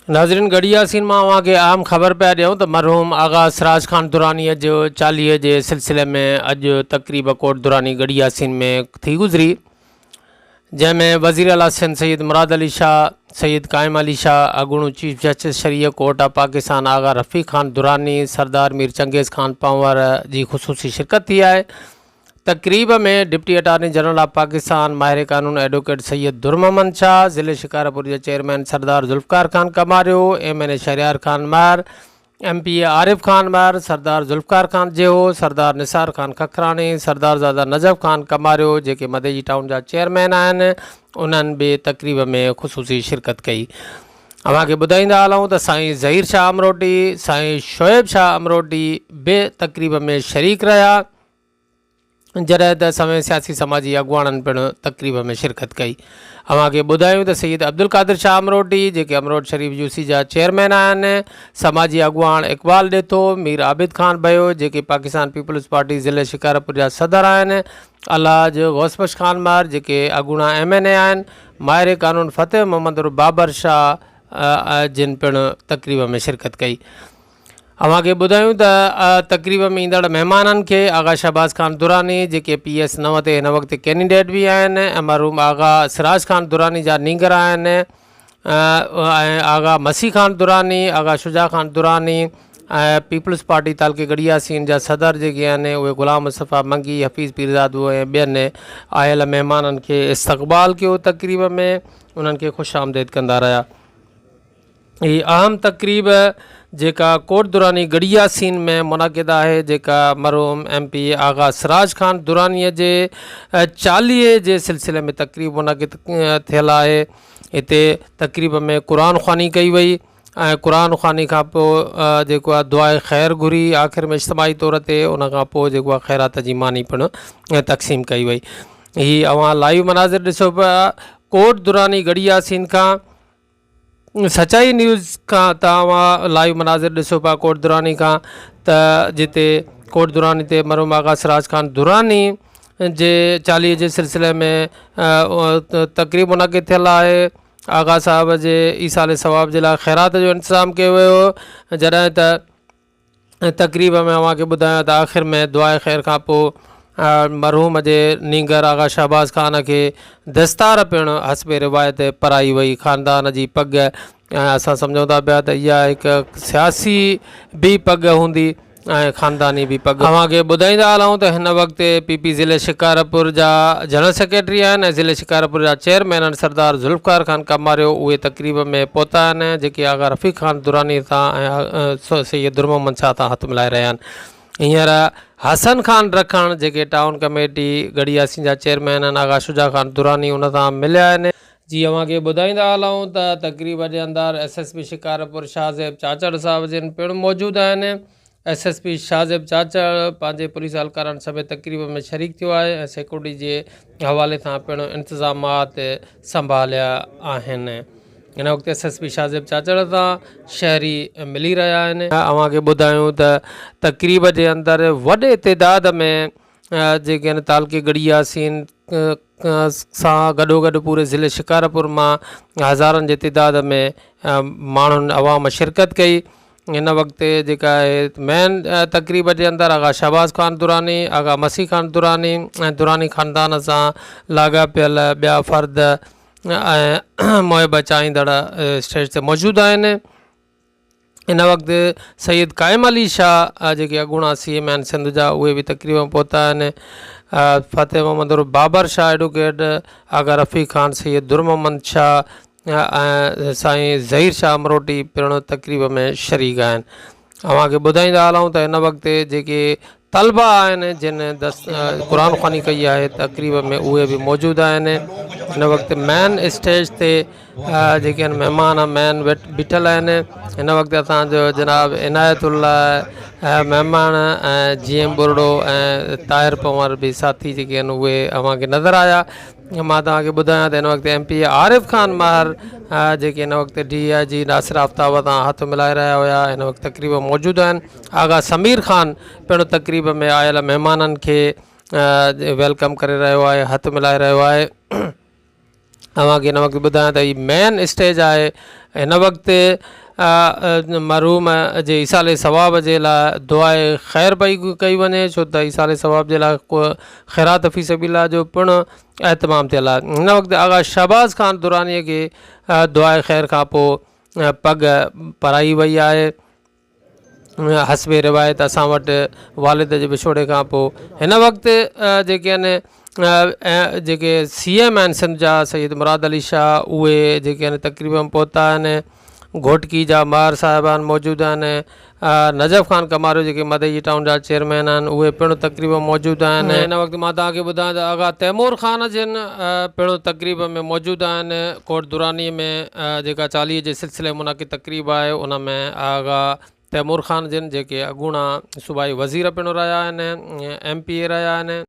नाज़रीन, गढ़ी यासीन मां अव्हांखे आम ख़बर पिया ॾियूं त मरहूम आगा सिराज खान दुरानीअ जो 40 जे सिलसिले में अॼु तक़रीब कोट दुरानी गढ़ी यासीन में थी गुज़री, जंहिंमें वज़ीर आला सिंध सैयद मुराद अली शाह, सैयद काइम अली शाह, अॻूणो चीफ जस्टिस शरीय कोर्ट ऑफ पाकिस्तान आगा रफ़ीक खान दुरानी, सरदार मीर चंगेज़ खान पंवर जी ख़ुसूसी शिरकत थी आहे। तक़रीब में deputy attorney general of Pakistan माहिर कानून एडवोकेट सैयद दुर्ममन शाह, ज़िले शिकारपुर के chairman Sardar Zulfiqar Khan Kamario, MNA Shahryar Khan Mahar, MPA Arif Khan महर, सरदार ज़ुल्फ़कार खान जेहो, सरदार निसार खान खखरानी, सरदार ज़ादा नजफ़ खान कमारियो जेके मदेजी टाउन जा चेयरमैन आहिनि, उन्हनि बि तक़रीब में ख़ुसूसी शिरकत कई। अव्हांखे ॿुधाईंदा हलूं त साईं ज़हीर शाह अमरोटी, साईं शोएब शाह अमरोटी बि तक़रीब में शरीक रहा, जॾहिं त समय सियासी समाजी अॻुवाणनि पिणु तक़रीब में शिरकत कई। अव्हांखे ॿुधायूं त सैयद अब्दुल कादिर शाह अमरोटी जेके अमरोट शरीफ़ UC जा चेयरमैन आहिनि, समाजी अॻुवाण इक़बाल ॾेथो, मीर आबिद खान भयो जेके पाकिस्तान पीपल्स पार्टी ज़िले शिकारपुर जा सदर आहिनि, अलहाज गौसबख्श खान महर जेके अॻूणा MNA आहिनि, माहिर कानून फ़तेह मोहम्मद बाबर शाह जिन पिणु तक़रीब में शिरकत कई। अव्हांखे ॿुधायूं त तक़रीब में ईंदड़ महिमाननि खे आगा शहबाज़ खान दुरानी जेके PS 9 ते हिन वक़्तु कैंडिडेट बि आहिनि, ऐं मरहूम आगा सिराज खान दुरानी जा नींगर आहिनि, ऐं आगा मसी खान दुरानी, आगा शुजा खान दुरानी, ऐं पीपल्स पार्टी तालके गढ़ी यासीन जा सदर जेके आहिनि उहे ग़ुलाम मुस्तफ़ा मंगी, हफ़ीज़ पीरज़ादो ऐं ॿियनि आयल महिमाननि खे इस्तक़बाल कयो। तक़रीब में उन्हनि खे ख़ुशि आमदेद कंदा रहिया। हीअ अहम तक़रीब जेका कोट दुरानी गढ़ी यासीन में मुनक़िद आहे, जेका मरहूम MPA आगा सिराज खान दुरानीअ जे 40 जे सिलसिले में तक़रीब मुनक़िद थियल आहे। हिते तक़रीब में क़ुरान ख़्वानी कई वई, ऐं क़ुरान ख़्वानी खां पोइ जेको आहे दुआए ख़ैर घुरी आख़िर में इज्तिमाही तौर ते, उन खां पोइ जेको आहे ख़ैरात जी मानी पिणु तक़सीम कई वई। हीअ अव्हां लाइव मनाज़िर ॾिसो पिया कोट दुरानी गढ़ी यासीन खां। सचाई न्यूज़ खां तव्हां लाइव मनाज़िर ॾिसो पिया कोट दुरानी खां, त जिते कोट दुरानी ते मरहूम आगा सिराज खान दुरानी जे 40 जे सिलसिले में तक़रीब मुनक़िद थियल आहे। आगा साहब जे ईसाले सवाब जे लाइ ख़ैरात जो इंतज़ाम कयो वियो, जॾहिं त तक़रीब में अव्हांखे ॿुधायां त आख़िर में दुआए ख़ैर खां पोइ मरहूम जे नींगर आगा शहबाज़ खान खे दस्तार पिणु हस्बे रिवायत पराई वई, ख़ानदान जी पग, ऐं असां सम्झूं था पिया त इहा हिकु सियासी बि पग हूंदी ऐं ख़ानदानी बि पग। अव्हांखे ॿुधाईंदा हलूं त हिन वक़्तु PP ज़िले शिकारपुर जा जनरल सेक्रेटरी आहिनि ऐं ज़िले शिकारपुर जा चेयरमैन आहिनि सरदार ज़ुल्फ़कार खान कमारियो, उहे तक़रीब में पहुता आहिनि, जेके आगा रफ़ीक खान दुरानी सां ऐं सैयद दुर्ममन शाह सां हथ मिलाए रहिया आहिनि। हींअर हसन खान रखण जेके टाउन कमेटी गढ़ी यासीन जा चेयरमैन आहिनि, आगा शुजा खान दुरानी उन सां मिलिया आहिनि। जी अव्हांखे ॿुधाईंदा हलूं त तक़रीब जे अंदरि SSP शिकारपुर शाहज़ेब चाचड़ साहिब जिन पिणु मौजूदु आहिनि। SSP शाहज़ेब चाचड़ पंहिंजे पुलिस एहलकारनि समेत तक़रीब में शरीक थियो आहे ऐं सिक्योरिटी जे हवाले सां पिणु इंतज़ामात संभालिया आहिनि। हिन वक़्तु SSP शाहज़ेब चाचड़ सां शहरी मिली रहिया आहिनि। अव्हांखे ॿुधायूं त तक़रीब जे अंदरि वॾे तइदाद में जेके आहिनि तालके गढ़ी यासीन सां गॾोगॾु पूरे ज़िले शिकारपुर मां हज़ारनि जे तइदाद में माण्हुनि अवाम शिरकत कई। हिन वक़्तु जेका आहे मेन तक़रीब जे अंदरि आगा शहबाज़ खान दुरानी, आगा मसी खान दुरानी ऐं दुरानी ख़ानदान सां लाॻापियल ॿिया फ़र्द ऐं मुहिब चाहींदड़ स्टेज ते मौजूदु आहिनि। हिन वक़्तु सैयद काइम अली शाह जेके अॻूणा CM आहिनि सिंध जा, उहे बि तक़रीब में पहुता आहिनि। फ़तेह मोहम्मद बाबर शाह एडवोकेट, आगा रफ़ीक खान, सैयद दुर्ममन शाह ऐं साईं ज़हीर शाह अमरोटी पिणु तक़रीब में शरीक आहिनि। अव्हांखे ॿुधाईंदा हलूं त हिन वक़्तु जेके तलबा आहिनि जिन क़ुरान ख़्वानी कई आहे तक़रीब में, उहे बि मौजूदु आहिनि। हिन वक़्तु मेन स्टेज ते जेके आहिनि महिमान मेन बीठल आहिनि। हिन वक़्तु असांजो जनाब इनायतुल्ला महिमान ऐं GM बुरड़ो ऐं ताहिर पंवर बि साथी जेके आहिनि उहे अव्हांखे नज़र आया। मां तव्हांखे ॿुधायां त हिन वक़्तु MPA आरिफ खान महर जेके हिन वक़्तु DIG नासिर आफ्ताब सां हथ मिलाए रहिया हुया, हिन वक़्तु तक़रीब मौजूदु आहिनि। आगा समीर खान पिणु तक़रीब में आयल महिमाननि खे वेलकम करे रहियो आहे, हथ मिलाए रहियो आहे। तव्हांखे हिन वक़्तु ॿुधायां त हीअ मेन स्टेज आहे। हिन वक़्तु मरहूम जे ईसाले सवाब जे लाइ दुआए ख़ैर पई कई वञे, छो त ईसाले सवाब जे लाइ को ख़ैरात फ़ी सबीला जो पिणु एहतमाम थियल आहे। हिन वक़्तु आगा शहबाज़ ख़ान दुरानीअ खे दुआए ख़ैर खां पोइ पग पाराई वई आहे। हसबे रिवायत असां वटि वालिद जे विछोड़े खां पोइ हिन वक़्तु जेके आहिनि जेके CM आहिनि सिंध जा सैयद मुराद अली शाह, उहे जेके आहिनि तक़रीबन पहुता आहिनि। घोटकी जा मार साहिबान मौजूदु आहिनि। नजफ़ ख़ान कमारो जेके मदई टाउन जा चेयरमैन आहिनि, उहे पिणु तक़रीबन मौजूदु आहिनि। हिन वक़्तु मां तव्हांखे ॿुधायां त आगा तैमूर ख़ान जिन पिणु तक़रीब में मौजूदु आहिनि। कोट दुरानी में जेका 40 जे सिलसिले मुनाक़िद तक़रीब आहे, उन में आगा तैमूर ख़ान जिन जेके अॻूणा सूबाई वज़ीर पिणु रहिया आहिनि, MP रहिया आहिनि।